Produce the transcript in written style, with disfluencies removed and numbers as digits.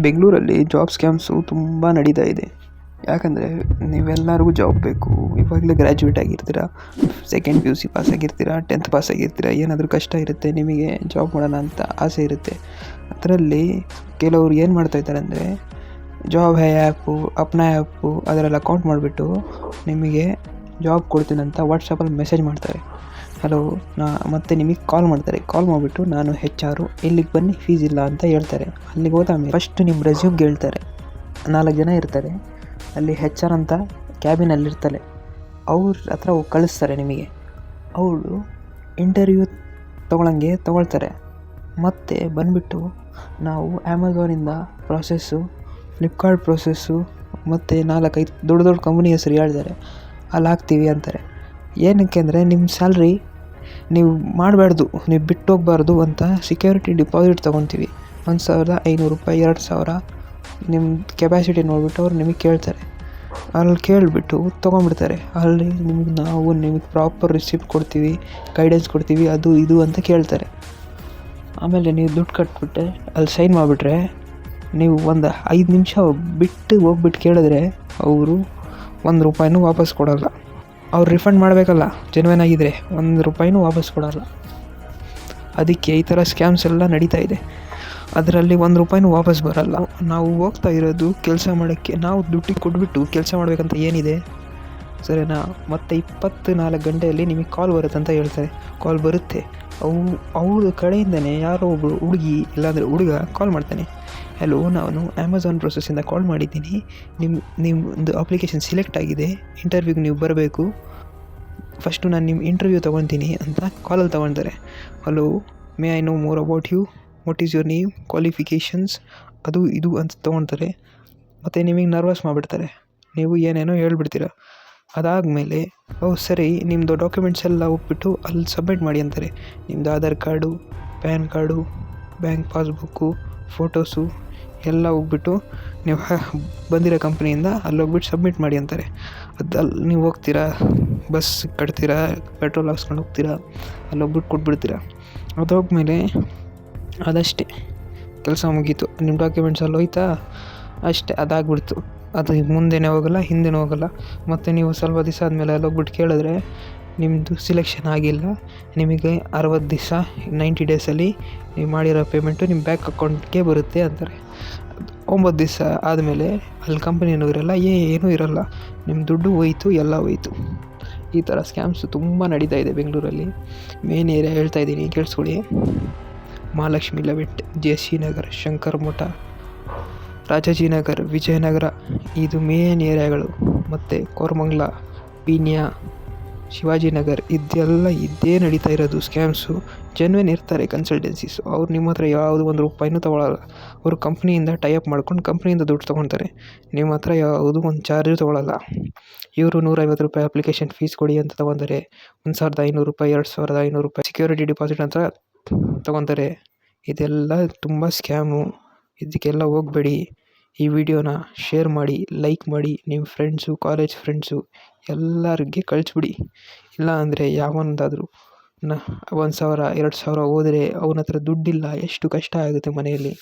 ಬೆಂಗಳೂರಲ್ಲಿ ಜಾಬ್ ಸ್ಕ್ಯಾಮ್ಸು ತುಂಬ ನಡೀತಾ ಇದೆ. ಯಾಕಂದರೆ ನೀವೆಲ್ಲರಿಗೂ ಜಾಬ್ ಬೇಕು. ಇವಾಗಲೇ ಗ್ರ್ಯಾಜುಯೇಟ್ ಆಗಿರ್ತೀರ, ಸೆಕೆಂಡ್ PUC ಪಾಸ್ ಆಗಿರ್ತೀರ, 10th ಪಾಸ್ ಆಗಿರ್ತೀರ, ಏನಾದರೂ ಕಷ್ಟ ಇರುತ್ತೆ, ನಿಮಗೆ ಜಾಬ್ ಮಾಡೋಣ ಅಂತ ಆಸೆ ಇರುತ್ತೆ. ಅದರಲ್ಲಿ ಕೆಲವರು ಏನು ಮಾಡ್ತಾಯಿದ್ದಾರೆ ಅಂದರೆ job high app, Apna app ಅದರಲ್ಲಿ ಅಕೌಂಟ್ ಮಾಡಿಬಿಟ್ಟು ನಿಮಗೆ ಜಾಬ್ ಕೊಡ್ತೀನಂತ ವಾಟ್ಸಪ್ಪಲ್ಲಿ ಮೆಸೇಜ್ ಮಾಡ್ತಾರೆ. ಹಲೋ ಮತ್ತು ನಿಮಗೆ ಕಾಲ್ ಮಾಡ್ತಾರೆ. ಕಾಲ್ ಮಾಡಿಬಿಟ್ಟು ನಾನು HR, ಇಲ್ಲಿಗೆ ಬನ್ನಿ, ಫೀಸ್ ಇಲ್ಲ ಅಂತ ಹೇಳ್ತಾರೆ. ಅಲ್ಲಿಗೆ ಹೋದಾಮೇಲೆ ಫಸ್ಟ್ ನಿಮ್ಮ ರೆಸ್ಯೂಮ್ಗೆ ಹೇಳ್ತಾರೆ. 4 ಜನ ಇರ್ತಾರೆ ಅಲ್ಲಿ, HR ಅಂತ ಕ್ಯಾಬಿನಲ್ಲಿರ್ತಾರೆ. ಅವ್ರ ಹತ್ರ ಕಳಿಸ್ತಾರೆ ನಿಮಗೆ. ಅವರು ಇಂಟರ್ವ್ಯೂ ತೊಗೊಳ್ತಾರೆ. ಮತ್ತು ಬಂದುಬಿಟ್ಟು ನಾವು ಅಮೆಝಾನಿಂದ ಪ್ರೊಸೆಸ್ಸು, ಫ್ಲಿಪ್ಕಾರ್ಟ್ ಪ್ರೊಸೆಸ್ಸು ಮತ್ತು 4-5 ದೊಡ್ಡ ಕಂಪ್ನಿ ಹೆಸರು ಹೇಳ್ತಾರೆ. ಅಲ್ಲಿ ಹಾಕ್ತೀವಿ ಅಂತಾರೆ. ಏನಕ್ಕೆ ಅಂದರೆ ನಿಮ್ಮ ಸ್ಯಾಲ್ರಿ ನೀವು ಮಾಡಬಾರ್ದು, ನೀವು ಬಿಟ್ಟು ಹೋಗಬಾರ್ದು ಅಂತ ಸೆಕ್ಯೂರಿಟಿ ಡಿಪಾಸಿಟ್ ತೊಗೊತೀವಿ. 1,500 ರೂಪಾಯಿ, 2,000 ನಿಮ್ಮ ಕೆಪಾಸಿಟಿ ನೋಡಿಬಿಟ್ಟು ಅವ್ರು ನಿಮಗೆ ಕೇಳ್ತಾರೆ. ಅಲ್ಲಿ ಕೇಳಿಬಿಟ್ಟು ತೊಗೊಂಡ್ಬಿಡ್ತಾರೆ. ಅಲ್ಲಿ ನಿಮಗೆ ಪ್ರಾಪರ್ ರಿಸಿಪ್ಟ್ ಕೊಡ್ತೀವಿ, ಗೈಡೆನ್ಸ್ ಕೊಡ್ತೀವಿ, ಅದು ಇದು ಅಂತ ಕೇಳ್ತಾರೆ. ಆಮೇಲೆ ನೀವು ದುಡ್ಡು ಕಟ್ಬಿಟ್ಟೆ ಅಲ್ಲಿ ಸೈನ್ ಮಾಡಿಬಿಟ್ರೆ, ನೀವು ಒಂದು 5 ನಿಮಿಷ ಹೋಗ್ಬಿಟ್ಟು ಕೇಳಿದ್ರೆ ಅವರು 1 ರೂಪಾಯಿನೂ ವಾಪಸ್ ಕೊಡೋಲ್ಲ. ಅವ್ರು ರಿಫಂಡ್ ಮಾಡಬೇಕಲ್ಲ, ಜೆನ್ಯೂನ್ ಆಗಿದ್ದರೆ 1 ರೂಪಾಯಿನೂ ವಾಪಸ್ ಕೊಡೋಲ್ಲ. ಅದಕ್ಕೆ ಈ ಥರ ಸ್ಕ್ಯಾಮ್ಸ್ ಎಲ್ಲ ನಡೀತಾ ಇದೆ. ಅದರಲ್ಲಿ 1 ರೂಪಾಯಿನೂ ವಾಪಸ್ ಬರೋಲ್ಲ. ನಾವು ಹೋಗ್ತಾ ಇರೋದು ಕೆಲಸ ಮಾಡೋಕ್ಕೆ, ನಾವು ದುಡ್ಡಿಗೆ ಕೊಟ್ಬಿಟ್ಟು ಕೆಲಸ ಮಾಡಬೇಕಂತ ಏನಿದೆ ಸರಿನಾ? ಮತ್ತು 24 ಗಂಟೆಯಲ್ಲಿ ನಿಮಗೆ ಕಾಲ್ ಬರುತ್ತೆ ಅಂತ ಹೇಳ್ತಾರೆ. ಕಾಲ್ ಬರುತ್ತೆ, ಅವ್ರ ಕಡೆಯಿಂದನೇ ಯಾರೋ ಒಬ್ಬರು ಹುಡುಗಿ ಇಲ್ಲಾಂದರೆ ಹುಡುಗ ಕಾಲ್ ಮಾಡ್ತಾನೆ. ಹಲೋ, ನಾನು ಅಮೆಝಾನ್ ಪ್ರೊಸೆಸ್ಸಿಂದ ಕಾಲ್ ಮಾಡಿದ್ದೀನಿ, ನಿಮ್ಮದು ಅಪ್ಲಿಕೇಶನ್ ಸಿಲೆಕ್ಟ್ ಆಗಿದೆ, ಇಂಟರ್ವ್ಯೂಗೆ ನೀವು ಬರಬೇಕು, ಫಸ್ಟು ನಾನು ನಿಮ್ಮ ಇಂಟರ್ವ್ಯೂ ತೊಗೊತೀನಿ ಅಂತ ಕಾಲಲ್ಲಿ ತೊಗೊಳ್ತಾರೆ. Hello, may I know more about you, what is your name, qualifications, ಅದು ಇದು ಅಂತ ತೊಗೊಳ್ತಾರೆ. ಮತ್ತು ನಿಮಗೆ ನರ್ವಸ್ ಮಾಡಿಬಿಡ್ತಾರೆ. ನೀವು ಏನೇನೋ ಹೇಳ್ಬಿಡ್ತೀರ. ಅದಾದಮೇಲೆ ಸರಿ, ನಿಮ್ಮದು ಡಾಕ್ಯುಮೆಂಟ್ಸ್ ಎಲ್ಲ ಹೋಗ್ಬಿಟ್ಟು ಅಲ್ಲಿ ಸಬ್ಮಿಟ್ ಮಾಡಿ ಅಂತಾರೆ. ನಿಮ್ಮದು Aadhaar card, PAN card, bank passbook, photos ಎಲ್ಲ ಹೋಗ್ಬಿಟ್ಟು ನೀವು ಬಂದಿರೋ ಕಂಪ್ನಿಯಿಂದ ಅಲ್ಲಿ ಹೋಗ್ಬಿಟ್ಟು ಸಬ್ಮಿಟ್ ಮಾಡಿ ಅಂತಾರೆ. ಅಲ್ಲಿ ನೀವು ಹೋಗ್ತೀರಾ, ಬಸ್ ಕಟ್ತೀರಾ, ಪೆಟ್ರೋಲ್ ಹಾಕ್ಸ್ಕೊಂಡು ಹೋಗ್ತೀರಾ, ಅಲ್ಲಿ ಹೋಗ್ಬಿಟ್ಟು ಕೊಟ್ಬಿಡ್ತೀರಾ. ಅದಾದ್ಮೇಲೆ ಅದಷ್ಟೇ, ಕೆಲಸ ಮುಗೀತು. ನಿಮ್ಮ ಡಾಕ್ಯುಮೆಂಟ್ಸ್ ಅಲ್ಲಿ ಹೋಯ್ತಾ, ಅಷ್ಟೇ, ಅದಾಗ್ಬಿಡ್ತು. ಅದು ಮುಂದೆನೇ ಹೋಗಲ್ಲ, ಹಿಂದೆನೂ ಹೋಗಲ್ಲ. ಮತ್ತು ನೀವು ಸ್ವಲ್ಪ ದಿವಸ ಆದಮೇಲೆ ಅಲ್ಲಿ ಹೋಗ್ಬಿಟ್ಟು ಕೇಳಿದ್ರೆ ನಿಮ್ಮದು ಸಿಲೆಕ್ಷನ್ ಆಗಿಲ್ಲ, ನಿಮಗೆ 60 ದಿವಸ 90 ಡೇಸಲ್ಲಿ ನೀವು ಮಾಡಿರೋ ಪೇಮೆಂಟು ನಿಮ್ಮ ಬ್ಯಾಂಕ್ ಅಕೌಂಟ್ಗೆ ಬರುತ್ತೆ ಅಂತಾರೆ. 9 ದಿವಸ ಆದಮೇಲೆ ಅಲ್ಲಿ ಕಂಪ್ನಿನೂ ಇರೋಲ್ಲ, ಏನೂ ಇರೋಲ್ಲ, ನಿಮ್ಮ ದುಡ್ಡು ಹೋಯ್ತು, ಎಲ್ಲ ಹೋಯ್ತು. ಈ ಥರ ಸ್ಕ್ಯಾಮ್ಸು ತುಂಬ ನಡೀತಾ ಇದೆ ಬೆಂಗಳೂರಲ್ಲಿ. ಮೇನ್ ಏರಿಯಾ ಹೇಳ್ತಾ ಇದ್ದೀನಿ, ಕೇಳಿಸ್ಕೊಳ್ಳಿ. ಮಹಾಲಕ್ಷ್ಮಿ ಲೇಔಟ್, JC ನಗರ್, ಶಂಕರ್ ಮಠ, ರಾಜಾಜಿನಗರ್, ವಿಜಯನಗರ, ಇದು ಮೇನ್ ಏರಿಯಾಗಳು. ಮತ್ತು ಕೋರಮಂಗಲ, ಪೀಣ್ಯ, ಶಿವಾಜಿನಗರ್, ಇದೇ ನಡೀತಾ ಇರೋದು ಸ್ಕ್ಯಾಮ್ಸು. ಜೆನ್ಯೂನ್ ಇರ್ತಾರೆ ಕನ್ಸಲ್ಟೆನ್ಸೀಸು, ಅವ್ರು ನಿಮ್ಮ ಹತ್ರ ಯಾವುದು 1 ರೂಪಾಯಿನೂ ತೊಗೊಳಲ್ಲ. ಅವರು ಕಂಪ್ನಿಯಿಂದ ಟೈಅಪ್ ಮಾಡ್ಕೊಂಡು ಕಂಪ್ನಿಯಿಂದ ದುಡ್ಡು ತೊಗೊಳ್ತಾರೆ. ನಿಮ್ಮ ಹತ್ರ ಯಾವುದು ಒಂದು ಚಾರ್ಜು ತೊಗೊಳಲ್ಲ. ಇವರು 150 ರೂಪಾಯಿ ಅಪ್ಲಿಕೇಶನ್ ಫೀಸ್ ಕೊಡಿ ಅಂತ ತೊಗೊತಾರೆ. 1,500 ರೂಪಾಯಿ, 2,500 ರೂಪಾಯಿ ಸೆಕ್ಯೂರಿಟಿ ಡಿಪಾಸಿಟ್ ಅಂತ ತೊಗೊತಾರೆ. ಇದೆಲ್ಲ ತುಂಬ ಸ್ಕ್ಯಾಮು. ಇದಕ್ಕೆಲ್ಲ ಹೋಗಬೇಡಿ. ಈ ವಿಡಿಯೋನ ಶೇರ್ ಮಾಡಿ, ಲೈಕ್ ಮಾಡಿ, ನಿಮ್ಮ ಫ್ರೆಂಡ್ಸು, ಕಾಲೇಜ್ ಫ್ರೆಂಡ್ಸು ಎಲ್ಲರಿಗೆ ಕಳಿಸ್ಬಿಡಿ. ಇಲ್ಲ ಅಂದರೆ ಯಾವೊಂದಾದರೂ 1,000 2,000 ಹೋದರೆ ಅವನ ಹತ್ರ ದುಡ್ಡಿಲ್ಲ, ಎಷ್ಟು ಕಷ್ಟ ಆಗುತ್ತೆ ಮನೆಯಲ್ಲಿ.